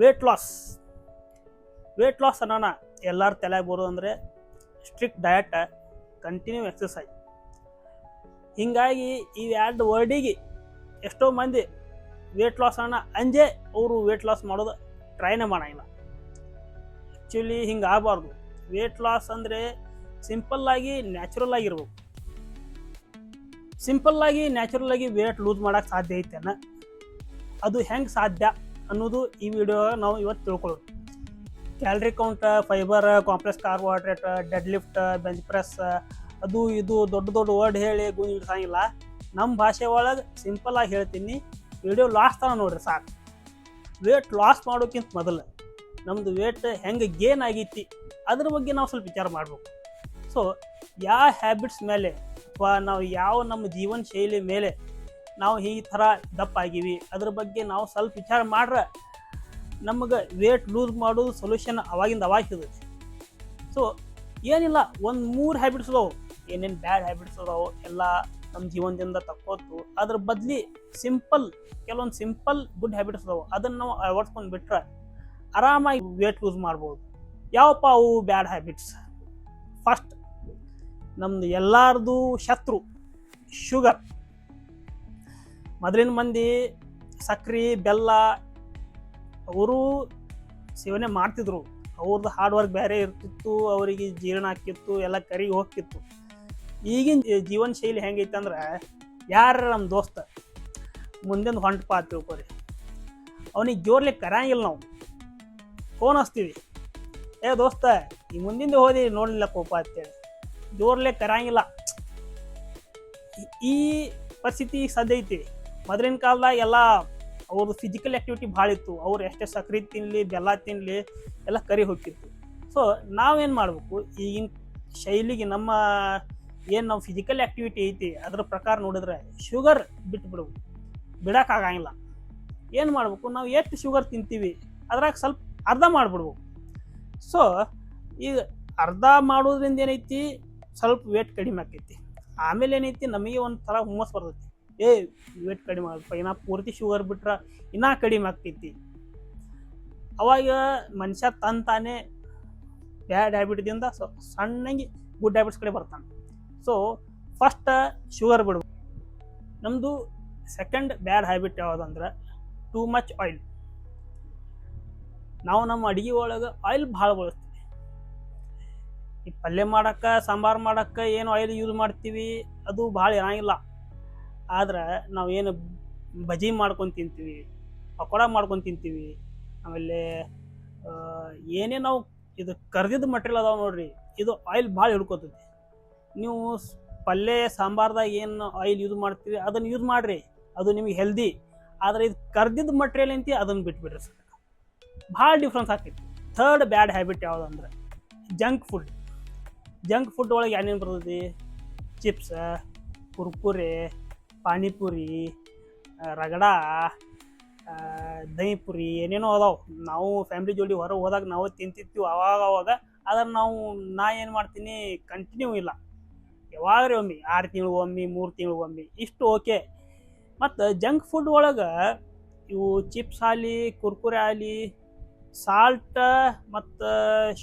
Weight loss ಅನ್ನೋಣ ಎಲ್ಲರ ತಲೆಗೆ ಬರೋದು ಅಂದರೆ ಸ್ಟ್ರಿಕ್ಟ್ ಡಯಟ್, ಕಂಟಿನ್ಯೂ ಎಕ್ಸಸೈಸ್. ಹೀಗಾಗಿ ಈ ಎರಡು ವರ್ಡಿಗೆ ಎಷ್ಟೋ ಮಂದಿ ವೇಟ್ ಲಾಸ್ ಅನ್ನೋ ಅಂಜೆ ಅವರು ವೇಟ್ ಲಾಸ್ ಮಾಡೋದು ಟ್ರೈನೇ ಮಾಡೋಂಗಿಲ್ಲ. ಆ್ಯಕ್ಚುಲಿ ಹಿಂಗೆ ಆಗಬಾರ್ದು. ವೇಟ್ ಲಾಸ್ ಅಂದರೆ ಸಿಂಪಲ್ಲಾಗಿ ನ್ಯಾಚುರಲ್ ಆಗಿರ್ಬೇಕು. ಸಿಂಪಲ್ಲಾಗಿ ನ್ಯಾಚುರಲ್ಲಾಗಿ ವೇಟ್ ಲೂಸ್ ಮಾಡೋಕ್ಕೆ ಸಾಧ್ಯ ಐತೆನ, ಅದು ಹೆಂಗೆ ಸಾಧ್ಯ ಅನ್ನೋದು ಈ ವಿಡಿಯೋ ನಾವು ಇವತ್ತು ತಿಳ್ಕೊಳ್ಳೋದು. Calorie count, fibre, complex carbohydrate, dead lift, bench press, ಅದು ಇದು ದೊಡ್ಡ ದೊಡ್ಡ ವರ್ಡ್ ಹೇಳಿ ಗುಂಜಿಡ್ಸಂಗಿಲ್ಲ. ನಮ್ಮ ಭಾಷೆ ಒಳಗೆ ಸಿಂಪಲ್ಲಾಗಿ ಹೇಳ್ತೀನಿ, ವಿಡಿಯೋ ಲಾಸ್ಟ್ ತನಕ ನೋಡ್ರಿ ಸಾಕು. ವೇಟ್ ಲಾಸ್ ಮಾಡೋಕ್ಕಿಂತ ಮೊದಲು ನಮ್ಮದು ವೇಟ್ ಹೆಂಗೆ ಗೇನ್ ಆಗೈತಿ ಅದ್ರ ಬಗ್ಗೆ ನಾವು ಸ್ವಲ್ಪ ವಿಚಾರ ಮಾಡಬೇಕು. ಸೊ ಯಾವ ಹ್ಯಾಬಿಟ್ಸ್ ಮೇಲೆ ಅಥವಾ ನಾವು ಯಾವ ನಮ್ಮ ಜೀವನ ಶೈಲಿ ಮೇಲೆ ನಾವು ಈ ಥರ ದಪ್ಪ ಆಗೀವಿ ಅದ್ರ ಬಗ್ಗೆ ನಾವು ಸ್ವಲ್ಪ ವಿಚಾರ ಮಾಡ್ರೆ ನಮಗೆ ವೇಟ್ ಲೂಸ್ ಮಾಡೋದು ಸೊಲ್ಯೂಷನ್ ಅವಾಗಿಂದ ಅವಾಗ ಸಿಗುತ್ತೆ. ಸೊ ಏನಿಲ್ಲ, ಒಂದು 3 ಹ್ಯಾಬಿಟ್ಸ್ ಅದಾವೆ. ಏನೇನು ಬ್ಯಾಡ್ ಹ್ಯಾಬಿಟ್ಸ್ ಅದಾವೆ ಎಲ್ಲ ನಮ್ಮ ಜೀವನದಿಂದ ತಕ್ಕೋತು, ಅದ್ರ ಬದಲಿ ಕೆಲವೊಂದು ಸಿಂಪಲ್ ಗುಡ್ ಹ್ಯಾಬಿಟ್ಸ್ ಅದಾವೆ, ಅದನ್ನು ನಾವು ಅಳವಡಿಸ್ಕೊಂಡು ಬಿಟ್ರೆ ಆರಾಮಾಗಿ ವೇಟ್ ಲೂಸ್ ಮಾಡ್ಬೋದು. ಯಾವಪ್ಪ ಅವು ಬ್ಯಾಡ್ ಹ್ಯಾಬಿಟ್ಸ್? ಫಸ್ಟ್, ನಮ್ಮದು ಎಲ್ಲಾರ್ದು ಶತ್ರು ಶುಗರ್. ಮೊದಲಿನ ಮಂದಿ ಸಕ್ರೆ ಬೆಲ್ಲ ಅವರು ಸೇವನೆ ಮಾಡ್ತಿದ್ರು. ಅವ್ರದ್ದು ಹಾರ್ಡ್ ವರ್ಕ್ ಬೇರೆ ಇರ್ತಿತ್ತು, ಅವರಿಗೆ ಜೀರ್ಣ ಆಕ್ಕಿತ್ತು, ಎಲ್ಲ ಕರಿಗೆ ಹೋಗ್ತಿತ್ತು. ಈಗಿನ ಜೀವನ ಶೈಲಿ ಹೆಂಗೈತೆ ಅಂದ್ರೆ, ಯಾರ ನಮ್ಮ ದೋಸ್ತ ಮುಂದಿನ ಹೊಂಟಪ್ಪ ಅಂತ ತಿಳ್ಕೊರಿ, ಅವನಿಗೆ ಜೋರ್ಲಿಕ್ಕೆ ಕರಂಗಿಲ್ಲ. ನಾವು ಫೋನ್ ಹಚ್ತೀವಿ, ಏ ದೋಸ್ತ ಈ ಮುಂದಿಂದ ಹೋದಿ ನೋಡ್ಲಿಲ್ಲ ಕೋಪ ಅಂತೇಳಿ ಜೋರ್ಲಿಕ್ಕೆ ಕರಂಗಿಲ್ಲ. ಈ ಪರಿಸ್ಥಿತಿ ಸದ್ಯ ಐತಿ. ಮೊದಲಿನ ಕಾಲದಾಗ ಎಲ್ಲ ಅವ್ರದ್ದು ಫಿಸಿಕಲ್ ಆ್ಯಕ್ಟಿವಿಟಿ ಭಾಳ ಇತ್ತು. ಅವ್ರು ಎಷ್ಟೇ ಸಕ್ರೆ ತಿನ್ನಲಿ ಬೆಲ್ಲ ತಿನ್ನಲಿ ಎಲ್ಲ ಕರಿ ಹೋಗ್ತಿತ್ತು. ಸೊ ನಾವೇನು ಮಾಡಬೇಕು, ಈಗಿನ ಶೈಲಿಗೆ ನಮ್ಮ ನಾವು ಫಿಸಿಕಲ್ ಆ್ಯಕ್ಟಿವಿಟಿ ಐತಿ ಅದ್ರ ಪ್ರಕಾರ ನೋಡಿದ್ರೆ ಶುಗರ್ ಬಿಡೋಕ್ಕಾಗಂಗಿಲ್ಲ. ಏನು ಮಾಡಬೇಕು, ನಾವು ಎಷ್ಟು ಶುಗರ್ ತಿಂತೀವಿ ಅದ್ರಾಗ ಸ್ವಲ್ಪ ಅರ್ಧ ಮಾಡಿಬಿಡ್ಬೇಕು. ಸೊ ಈಗ ಅರ್ಧ ಮಾಡೋದ್ರಿಂದ ಏನೈತಿ, ಸ್ವಲ್ಪ ವೇಟ್ ಕಡಿಮೆ ಆಕೈತಿ. ಆಮೇಲೆ ಏನೈತಿ, ನಮಗೆ ಒಂಥರ ಹುಮ್ಮಸ್ ಬರ್ತೈತಿ, ವೇಟ್ ಕಡಿಮೆ ಆಗಪ್ಪ, ಇನ್ನೂ ಪೂರ್ತಿ ಶುಗರ್ ಬಿಟ್ರೆ ಇನ್ನೂ ಕಡಿಮೆ ಆಗ್ತೈತಿ. ಅವಾಗ ಮನುಷ್ಯ ತಾನೇ ಬ್ಯಾಡ್ ಹ್ಯಾಬಿಟ್ದಿಂದ ಸಣ್ಣಗೆ ಗುಡ್ ಹ್ಯಾಬಿಟ್ಸ್ ಕಡೆ ಬರ್ತಾನೆ. ಸೊ ಫಸ್ಟ್ ಶುಗರ್ ಬಿಡ್ಬೇಕು. ನಮ್ಮದು ಸೆಕೆಂಡ್ ಬ್ಯಾಡ್ ಹ್ಯಾಬಿಟ್ ಯಾವುದಂದ್ರೆ ಟೂ ಮಚ್ ಆಯಿಲ್. ನಾವು ನಮ್ಮ ಅಡುಗೆ ಒಳಗೆ ಆಯಿಲ್ ಭಾಳ ಬಳಸ್ತೀವಿ. ಈ ಪಲ್ಯ ಮಾಡೋಕ್ಕೆ, ಸಾಂಬಾರು ಮಾಡೋಕ್ಕೆ ಏನು ಆಯಿಲ್ ಯೂಸ್ ಮಾಡ್ತೀವಿ ಅದು ಭಾಳ ಏನಾಗಿಲ್ಲ. ಆದ್ರೆ ನಾವೇನು ಬಜ್ಜಿ ಮಾಡ್ಕೊಂಡು ತಿಂತೀವಿ, ಪಕೋಡ ಮಾಡ್ಕೊಂಡು ತಿಂತೀವಿ, ಆಮೇಲೆ ಏನೇ ನಾವು ಇದು ಕರ್ದಿದ್ದು ಮಟೀರಿಯಲ್ ಅದಾವೆ ನೋಡ್ರಿ, ಇದು ಆಯಿಲ್ ಭಾಳ ಹಿಡ್ಕೋತೈತಿ. ನೀವು ಪಲ್ಯ ಸಾಂಬಾರ್ದಾಗ ಏನು ಆಯಿಲ್ ಯೂಸ್ ಮಾಡ್ತೀವಿ ಅದನ್ನು ಯೂಸ್ ಮಾಡಿರಿ, ಅದು ನಿಮಗೆ ಹೆಲ್ದಿ. ಆದರೆ ಇದು ಕರ್ದಿದ್ದು ಮಟೀರಿಯಲ್ ಅಂತಿ ಅದನ್ನು ಬಿಟ್ಬಿಡ್ರಿ ಸರ್, ಭಾಳ ಡಿಫ್ರೆನ್ಸ್ ಆಗ್ತೈತಿ. ಥರ್ಡ್ ಬ್ಯಾಡ್ ಹ್ಯಾಬಿಟ್ ಯಾವುದಂದ್ರೆ ಜಂಕ್ ಫುಡ್ ಒಳಗೆ ಏನೇನು ಬರ್ತೈತಿ, ಚಿಪ್ಸ್, ಕುರ್ಕುರೆ, ಪಾನಿಪುರಿ, ರಗಡ, ದಹಿಪುರಿ, ಏನೇನೋ ಅದಾವೆ. ನಾವು ಫ್ಯಾಮಿಲಿ ಜೋಡಿ ಹೊರಗೆ ಹೋದಾಗ ನಾವು ತಿಂತಿರ್ತೀವಿ ಅವಾಗ. ಅದನ್ನು ನಾ ಏನು ಮಾಡ್ತೀನಿ, ಕಂಟಿನ್ಯೂ ಇಲ್ಲ, ಯಾವಾಗ್ರಿ ಒಮ್ಮೆ 6 ತಿಂಗಳಿಗೊಮ್ಮೆ 3 ತಿಂಗಳಿಗೊಮ್ಮೆ ಇಷ್ಟು ಓಕೆ. ಮತ್ತು ಜಂಕ್ ಫುಡ್ ಒಳಗೆ ಇವು ಚಿಪ್ಸ್ ಆಗಲಿ, ಕುರ್ಕುರೆ ಆಗಲಿ, ಸಾಲ್ಟ್ ಮತ್ತು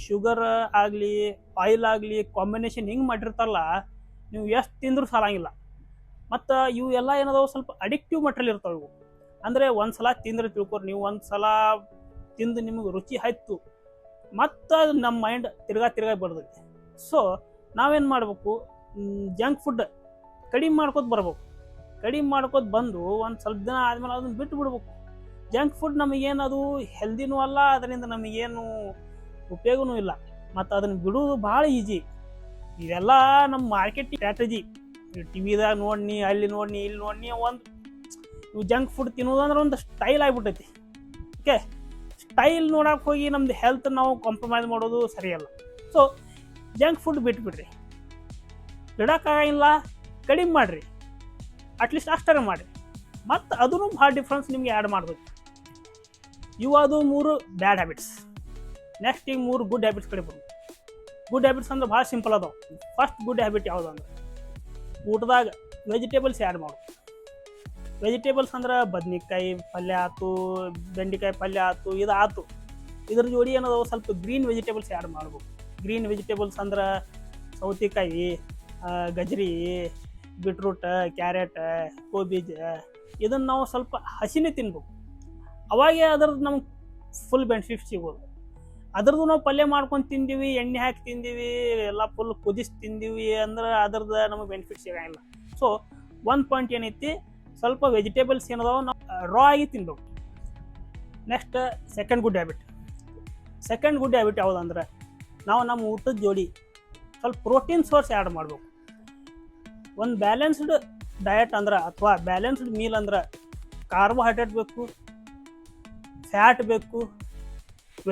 ಶುಗರ್ ಆಗಲಿ, ಆಯಿಲ್ ಆಗಲಿ ಕಾಂಬಿನೇಷನ್ ಹಿಂಗೆ ಮಾಡಿರ್ತಾರಲ್ಲ, ನೀವು ಎಷ್ಟು ತಿಂದರೂ ಸಾಲಂಗಿಲ್ಲ. ಮತ್ತು ಇವು ಎಲ್ಲ ಏನದಾವೆ, ಸ್ವಲ್ಪ ಅಡಿಕ್ಟಿವ್ ಮಟೀರಿಯಲ್ ಇರ್ತಾವೆ ಇವು. ಅಂದರೆ ಒಂದು ಸಲ ತಿಂದ್ರೆ ತಿಳ್ಕೊರಿ, ನೀವು ಒಂದು ಸಲ ತಿಂದು ನಿಮಗೆ ರುಚಿ ಆಯ್ತು ಮತ್ತು ನಮ್ಮ ಮೈಂಡ್ ತಿರ್ಗಾ ಬರ್ತೈತಿ. ಸೊ ನಾವೇನು ಮಾಡಬೇಕು, ಜಂಕ್ ಫುಡ್ ಕಡಿಮೆ ಮಾಡ್ಕೋತ ಬಂದು ಒಂದು ಸ್ವಲ್ಪ ದಿನ ಆದಮೇಲೆ ಅದನ್ನು ಬಿಟ್ಟು ಬಿಡ್ಬೇಕು. ಜಂಕ್ ಫುಡ್ ನಮಗೇನು ಹೆಲ್ದಿನೂ ಅಲ್ಲ, ಅದರಿಂದ ನಮಗೇನು ಉಪಯೋಗನೂ ಇಲ್ಲ. ಮತ್ತು ಅದನ್ನು ಬಿಡೋದು ಭಾಳ ಈಜಿ. ಇವೆಲ್ಲ ನಮ್ಮ ಮಾರ್ಕೆಟಿಂಗ್ ಸ್ಟ್ರಾಟಜಿ. ಟಿವಿದಾಗ ನೋಡ್ನಿ, ಅಲ್ಲಿ ನೋಡ್ನಿ, ಇಲ್ಲಿ ನೋಡ್ನಿ, ಇವು ಜಂಕ್ ಫುಡ್ ತಿನ್ನೋದಂದ್ರೆ ಒಂದು ಸ್ಟೈಲ್ ಆಗಿಬಿಟ್ಟೈತಿ. ಓಕೆ, ಸ್ಟೈಲ್ ನೋಡೋಕೆ ಹೋಗಿ ನಮ್ಮದು ಹೆಲ್ತ್ ನಾವು ಕಾಂಪ್ರಮೈಸ್ ಮಾಡೋದು ಸರಿಯಲ್ಲ. ಸೊ ಜಂಕ್ ಫುಡ್ ಬಿಟ್ಬಿಡ್ರಿ, ಬಿಡೋಕ್ಕಾಗಿಲ್ಲ, ಕಡಿಮೆ ಮಾಡಿರಿ, ಅಟ್ಲೀಸ್ಟ್ ಅಷ್ಟರ ಮಾಡಿರಿ. ಮತ್ತು ಅದೂ ಭಾಳ ಡಿಫ್ರೆನ್ಸ್ ನಿಮಗೆ ಆ್ಯಡ್ ಮಾಡ್ಬೇಕು. ಇವು ಅದು 3 ಬ್ಯಾಡ್ ಹ್ಯಾಬಿಟ್ಸ್. ನೆಕ್ಸ್ಟ್ ಈಗ 3 ಗುಡ್ ಹ್ಯಾಬಿಟ್ಸ್ ಕಡೆ ಬರೋದು. ಗುಡ್ ಹ್ಯಾಬಿಟ್ಸ್ ಅಂದ್ರೆ ಭಾಳ ಸಿಂಪಲ್ ಅದಾವೆ. ಫಸ್ಟ್ ಗುಡ್ ಹ್ಯಾಬಿಟ್ ಯಾವುದು ಅಂದ್ರೆ ಊಟದಾಗ ವೆಜಿಟೇಬಲ್ಸ್ ಆ್ಯಡ್ ಮಾಡು. ವೆಜಿಟೇಬಲ್ಸ್ ಅಂದ್ರೆ ಬದ್ನಿಕಾಯಿ ಪಲ್ಯ ಆಯ್ತು, ಬೆಂಡೆಕಾಯಿ ಪಲ್ಯ ಆಯ್ತು, ಇದು ಆಯ್ತು. ಇದ್ರ ಜೋಡಿ ಏನದು ಸ್ವಲ್ಪ ಗ್ರೀನ್ ವೆಜಿಟೇಬಲ್ಸ್ ಆ್ಯಡ್ ಮಾಡ್ಬೇಕು. ಗ್ರೀನ್ ವೆಜಿಟೇಬಲ್ಸ್ ಅಂದ್ರೆ ಸೌತೆಕಾಯಿ, ಗಜ್ರಿ, ಬೀಟ್ರೂಟ್, ಕ್ಯಾರೆಟ್, ಕೋಬೀಜ, ಇದನ್ನು ನಾವು ಸ್ವಲ್ಪ ಹಸಿನೇ ತಿನ್ಬೇಕು. ಅವಾಗೇ ಅದ್ರದ್ದು ನಮ್ಗೆ ಫುಲ್ ಬೆನಿಫಿಟ್ ಸಿಗೋದು. ಅದ್ರದ್ದು ನಾವು ಪಲ್ಯ ಮಾಡ್ಕೊಂಡು ತಿಂದೀವಿ, ಎಣ್ಣೆ ಹಾಕಿ ತಿಂದೀವಿ, ಎಲ್ಲ ಫುಲ್ ಕುದಿಸಿ ತಿಂದೀವಿ ಅಂದ್ರೆ ಅದ್ರದ್ದು ನಮಗೆ ಬೆನಿಫಿಟ್ ಸಿಗೋಂಗಿಲ್ಲ. ಸೊ ಒಂದು ಪಾಯಿಂಟ್ ಏನೈತಿ, ಸ್ವಲ್ಪ ವೆಜಿಟೇಬಲ್ಸ್ ಏನದಾವ ನಾವು ರಾ ಆಗಿ ತಿನ್ಬೇಕು. ನೆಕ್ಸ್ಟ್ ಸೆಕೆಂಡ್ ಗುಡ್ ಹ್ಯಾಬಿಟ್ ಯಾವುದಂದ್ರೆ, ನಾವು ನಮ್ಮ ಊಟದ ಜೋಡಿ ಸ್ವಲ್ಪ ಪ್ರೋಟೀನ್ ಸೋರ್ಸ್ ಆ್ಯಡ್ ಮಾಡ್ಬೇಕು. ಒಂದು ಬ್ಯಾಲೆನ್ಸ್ಡ್ ಡಯಟ್ ಅಂದ್ರೆ ಅಥವಾ ಬ್ಯಾಲೆನ್ಸ್ಡ್ ಮೀಲ್ ಅಂದ್ರೆ ಕಾರ್ಬೋಹೈಡ್ರೇಟ್ ಬೇಕು, ಫ್ಯಾಟ್ ಬೇಕು,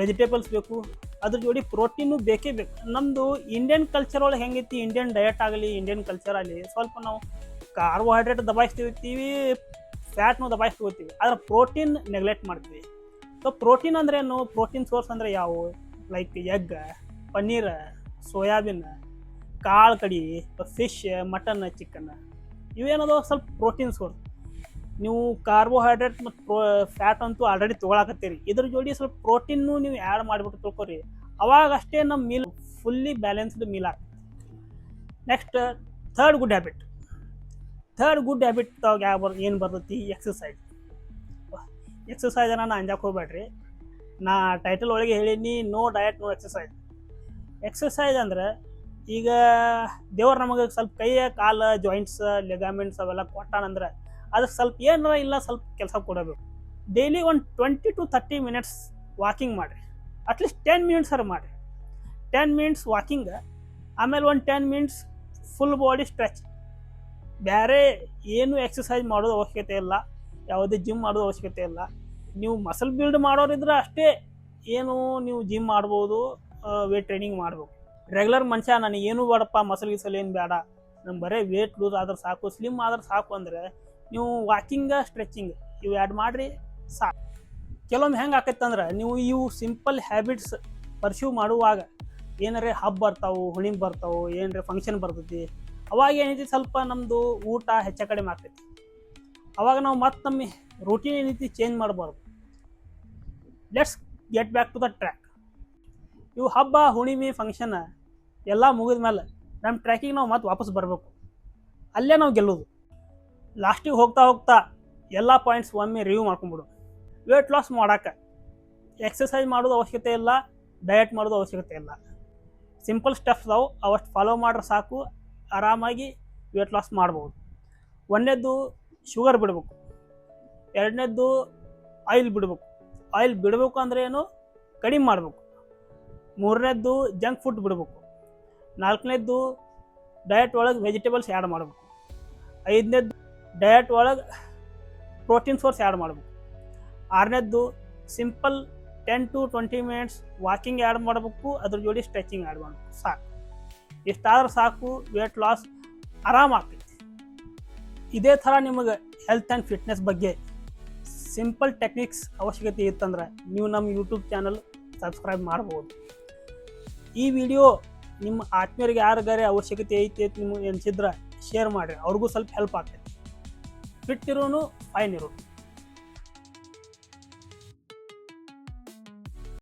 ವೆಜಿಟೇಬಲ್ಸ್ ಬೇಕು, ಅದ್ರ ಜೋಡಿ ಪ್ರೋಟೀನು ಬೇಕೇ ಬೇಕು. ನಮ್ಮದು ಇಂಡಿಯನ್ ಕಲ್ಚರ್ ಒಳಗೆ ಹೆಂಗೈತಿ, ಇಂಡಿಯನ್ ಡಯಟ್ ಆಗಲಿ ಇಂಡಿಯನ್ ಕಲ್ಚರಲ್ಲಿ ಸ್ವಲ್ಪ ನಾವು ಕಾರ್ಬೋಹೈಡ್ರೇಟ್ ದಬಾಯಿಸ್ತೀವಿ, ಫ್ಯಾಟ್ನು ದಬಾಯಿಸ್ತೀವಿ, ಆದರೆ ಪ್ರೋಟೀನ್ ನೆಗ್ಲೆಕ್ಟ್ ಮಾಡ್ತೀವಿ. ಸೊ ಪ್ರೋಟೀನ್ ಅಂದ್ರೆ ಏನು, ಪ್ರೋಟೀನ್ ಸೋರ್ಸ್ ಅಂದರೆ ಯಾವುವು, ಲೈಕ್ ಎಗ್, ಪನ್ನೀರ್, ಸೋಯಾಬೀನ್, ಕಾಳು ಕಡಿ, ಫಿಶ್, ಮಟನ್, ಚಿಕನ್, ಇವೇನದು ಸ್ವಲ್ಪ ಪ್ರೋಟೀನ್ ಸೋರ್ಸ್. ನೀವು ಕಾರ್ಬೋಹೈಡ್ರೇಟ್ ಮತ್ತು ಫ್ಯಾಟ್ ಅಂತೂ ಆಲ್ರೆಡಿ ತೊಗೊಳಕತ್ತೀರಿ, ಇದ್ರ ಜೋಡಿ ಸ್ವಲ್ಪ ಪ್ರೋಟೀನ್ನು ನೀವು ಆ್ಯಡ್ ಮಾಡಿಬಿಟ್ಟು ತೊಗೊರಿ, ಅವಾಗ ಅಷ್ಟೇ ನಮ್ಮ ಮೀಲ್ ಫುಲ್ಲಿ ಬ್ಯಾಲೆನ್ಸ್ಡ್ ಮೀಲ್ ಆಗ್ತದೆ. ನೆಕ್ಸ್ಟ್ ಥರ್ಡ್ ಗುಡ್ ಹ್ಯಾಬಿಟ್ ಏನು ಬರ್ತೈತಿ, ಎಕ್ಸಸೈಸನ್ನು ನಾನು ಅಂಜಕ್ಕೆ ಹೋಗ್ಬೇಡ್ರಿ. ನಾ ಟೈಟಲ್ ಒಳಗೆ ಹೇಳೀನಿ, ನೋ ಡಯಟ್ ನೋ ಎಕ್ಸಸೈಸ್ ಅಂದ್ರೆ ಈಗ ದೇವ್ರು ನಮಗೆ ಸ್ವಲ್ಪ ಕೈಯ ಕಾಲು ಜಾಯಿಂಟ್ಸ್ ಲಿಗಾಮೆಂಟ್ಸ್ ಅವೆಲ್ಲ ಕೊಟ್ಟಾನಂದ್ರೆ ಅದಕ್ಕೆ ಸ್ವಲ್ಪ ಏನಾರ ಇಲ್ಲ ಸ್ವಲ್ಪ ಕೆಲಸ ಕೊಡಬೇಕು. ಡೈಲಿ ಒಂದು 20 to 30 ಮಿನಿಟ್ಸ್ ವಾಕಿಂಗ್ ಮಾಡಿರಿ, ಅಟ್ಲೀಸ್ಟ್ 10 ಮಿನಿಟ್ಸ್ ಮಾಡಿರಿ. 10 ಮಿನಿಟ್ಸ್ ವಾಕಿಂಗ್, ಆಮೇಲೆ ಒಂದು 10 ಮಿನಿಟ್ಸ್ ಫುಲ್ ಬಾಡಿ ಸ್ಟ್ರೆಚ್. ಬೇರೆ ಏನು ಎಕ್ಸಸೈಸ್ ಮಾಡೋದು ಅವಶ್ಯಕತೆ ಇಲ್ಲ, ಯಾವುದೇ ಜಿಮ್ ಮಾಡೋದು ಅವಶ್ಯಕತೆ ಇಲ್ಲ. ನೀವು ಮಸಲ್ ಬಿಲ್ಡ್ ಮಾಡೋರಿದ್ರೆ ಅಷ್ಟೇ ಏನು ನೀವು ಜಿಮ್ ಮಾಡ್ಬೋದು, ವೇಟ್ ಟ್ರೈನಿಂಗ್ ಮಾಡ್ಬೇಕು. ರೆಗ್ಯುಲರ್ ಮನುಷ್ಯ ನನಗೆ ಏನೂ ಬೇಡಪ್ಪ, ಮಸಲ್ ಗಿಸಲ್ ಏನು ಬೇಡ, ನಮ್ಗೆ ಬರೀ ವೇಟ್ ಲೂಸ್ ಆದ್ರೆ ಸಾಕು, ಸ್ಲಿಮ್ ಆದ್ರೆ ಸಾಕು ಅಂದರೆ ನೀವು ವಾಕಿಂಗ ಸ್ಟ್ರೆಚಿಂಗ್ ಇವು ಆ್ಯಡ್ ಮಾಡಿರಿ ಸಾಕು. ಕೆಲವೊಮ್ಮೆ ಹೆಂಗೆ ಆಕೈತಂದ್ರೆ ನೀವು ಇವು ಸಿಂಪಲ್ ಹ್ಯಾಬಿಟ್ಸ್ ಪರ್ಸ್ಯೂ ಮಾಡುವಾಗ ಏನಾರೇ ಹಬ್ಬ ಬರ್ತಾವೆ, ಹುಣ್ಣಿಮೆ ಬರ್ತಾವೆ, ಏನಾರೇ ಫಂಕ್ಷನ್ ಬರ್ತೈತಿ, ಅವಾಗ ಏನೈತಿ ಸ್ವಲ್ಪ ನಮ್ಮದು ಊಟ ಹೆಚ್ಚು ಕಡಿಮೆ ಆಗ್ತೈತಿ. ಅವಾಗ ನಾವು ಮತ್ತೆ ನಮ್ಮ ರೂಟೀನ್ ಏನೈತಿ ಚೇಂಜ್ ಮಾಡಬಾರ್ದು. Let's get back to the track. ಇವು ಹಬ್ಬ ಹುಣ್ಣಿಮೆ ಫಂಕ್ಷನ್ ಎಲ್ಲ ಮುಗಿದ ಮೇಲೆ ನಮ್ಮ ಟ್ರ್ಯಾಕಿಗೆ ನಾವು ಮತ್ತೆ ವಾಪಸ್ ಬರಬೇಕು, ಅಲ್ಲೇ ನಾವು ಗೆಲ್ಲೋದು. ಲಾಸ್ಟಿಗೆ ಹೋಗ್ತಾ ಎಲ್ಲ ಪಾಯಿಂಟ್ಸ್ ಒಮ್ಮೆ ರಿವ್ಯೂ ಮಾಡ್ಕೊಂಬಿಡು. ವೇಟ್ ಲಾಸ್ ಮಾಡೋಕ್ಕೆ ಎಕ್ಸಸೈಸ್ ಮಾಡೋದು ಅವಶ್ಯಕತೆ ಇಲ್ಲ, ಡಯಟ್ ಮಾಡೋದು ಅವಶ್ಯಕತೆ ಇಲ್ಲ. ಸಿಂಪಲ್ ಸ್ಟೆಪ್ಸ್ ಅದಾವೆ, ಅವಷ್ಟು ಫಾಲೋ ಮಾಡ್ರೆ ಸಾಕು, ಆರಾಮಾಗಿ ವೇಟ್ ಲಾಸ್ ಮಾಡ್ಬೋದು. ಒಂದನೇದ್ದು ಶುಗರ್ ಬಿಡಬೇಕು, ಎರಡನೇದ್ದು ಆಯಿಲ್ ಬಿಡಬೇಕು ಅಂದರೆ ಏನು, ಕಡಿಮೆ ಮಾಡಬೇಕು. ಮೂರನೇದ್ದು ಜಂಕ್ ಫುಡ್ ಬಿಡಬೇಕು. ನಾಲ್ಕನೇದ್ದು ಡಯಟ್ ಒಳಗೆ ವೆಜಿಟೇಬಲ್ಸ್ ಆ್ಯಡ್ ಮಾಡಬೇಕು. ಐದನೇದ್ದು ಡಯಟ್ ಒಳಗೆ ಪ್ರೋಟೀನ್ ಸೋರ್ಸ್ ಆ್ಯಡ್ ಮಾಡಬೇಕು. ಆರನೇದ್ದು simple 10 to 20 minutes walking add ಮಾಡಬೇಕು, ಅದ್ರ ಜೋಡಿ ಸ್ಟ್ರೆಚಿಂಗ್ ಆ್ಯಡ್ ಮಾಡಬೇಕು. ಸಾಕು, ಇಷ್ಟಾದ್ರೆ ಸಾಕು, ವೇಟ್ ಲಾಸ್ ಆರಾಮಾಗ್ತೈತಿ. ಇದೇ ಥರ ನಿಮಗೆ ಹೆಲ್ತ್ ಆ್ಯಂಡ್ ಫಿಟ್ನೆಸ್ ಬಗ್ಗೆ ಸಿಂಪಲ್ ಟೆಕ್ನಿಕ್ಸ್ ಅವಶ್ಯಕತೆ ಇತ್ತಂದ್ರೆ ನೀವು ನಮ್ಮ ಯೂಟ್ಯೂಬ್ ಚಾನಲ್ ಸಬ್ಸ್ಕ್ರೈಬ್ ಮಾಡ್ಬೋದು. ಈ ವಿಡಿಯೋ ನಿಮ್ಮ ಆತ್ಮೀಯರಿಗೆ ಯಾರಿಗಾರೆ ಅವಶ್ಯಕತೆ ಐತಿ ನಿಮಗೆ ಅನಿಸಿದ್ರೆ ಶೇರ್ ಮಾಡಿರಿ, ಅವ್ರಿಗೂ ಸ್ವಲ್ಪ ಹೆಲ್ಪ್ ಆಗ್ತೈತಿ. ಫಿಟ್ ಇರೋನು ಫೈನ್ ಇರೋನು.